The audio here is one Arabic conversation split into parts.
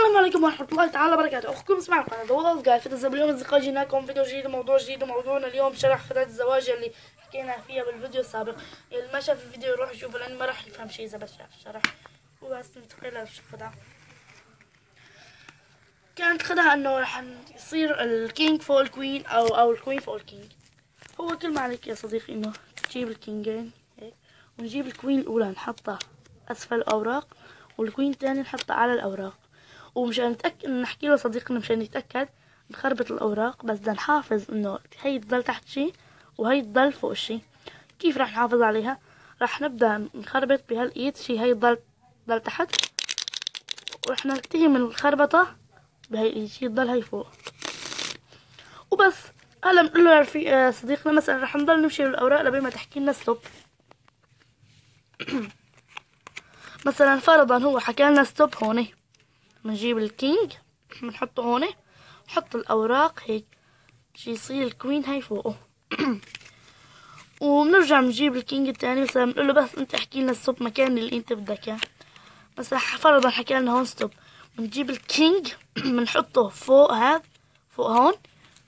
السلام عليكم ورحمة الله تعالى وبركاته. أخوكم اسمع القناة ضوضاء قاعد في اليوم أصدقائي جينا لكم فيديو جديد وموضوع جديد. وموضوعنا اليوم شرح فتاة الزواج اللي حكينا فيها بالفيديو السابق. اللي ما شاف الفيديو يروح يشوفه لأن ما راح يفهم شيء إذا بس شاف الشرح. وبس ننتقل للخدعة. كانت خدعة إنه راح يصير الكينج فوق الكوين أو الكوين فوق الكينج. هو كل ما عليك يا صديقي إنه تجيب الكينجين هيك ونجيب الكوين الأولى نحطها أسفل الأوراق والكوين الثاني نحطها على الأوراق. ومشان نتأكد نحكي له صديقنا مشان يتأكد نخربط الأوراق، بس بدنا نحافظ إنه هي تضل تحت شي وهي تضل فوق شي. كيف راح نحافظ عليها؟ راح نبدأ نخربط بهالإيد شي هي تضل تحت، ورح ننتهي من الخربطة بهي الإيد شي تضل هي فوق وبس. هلا بنقول له يا صديقنا مثلا راح نضل نمشي بالأوراق لبين ما تحكي لنا ستوب. مثلا فرضا هو حكى لنا ستوب هون، بنجيب الكينج بنحطه هون، نحط الاوراق هيك شي يصير الكوين هاي فوقه. وبنرجع بنجيب الكينج الثاني مثلا بنقول له بس انت احكي لنا ستوب مكان اللي انت بدك اياه. مثلا فرضا حكى لنا هون ستوب، بنجيب الكينج بنحطه فوق فوق هون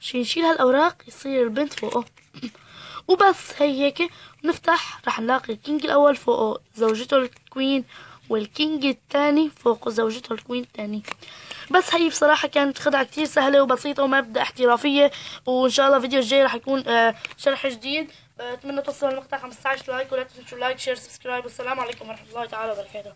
شي نشيل هالاوراق يصير البنت فوقه. وبس هي هيك بنفتح راح نلاقي الكينج الاول فوقه زوجته الكوين والكينج الثاني فوقه زوجته الكوين الثاني. بس هي بصراحة كانت خدعة كتير سهلة وبسيطة ومبدأ احترافية. وإن شاء الله الفيديو الجاي راح يكون شرح جديد. أتمنى توصلوا المقطع 15 لايك، ولا تنسوا لايك شير سبسكرايب. والسلام عليكم ورحمة الله تعالى وبركاته.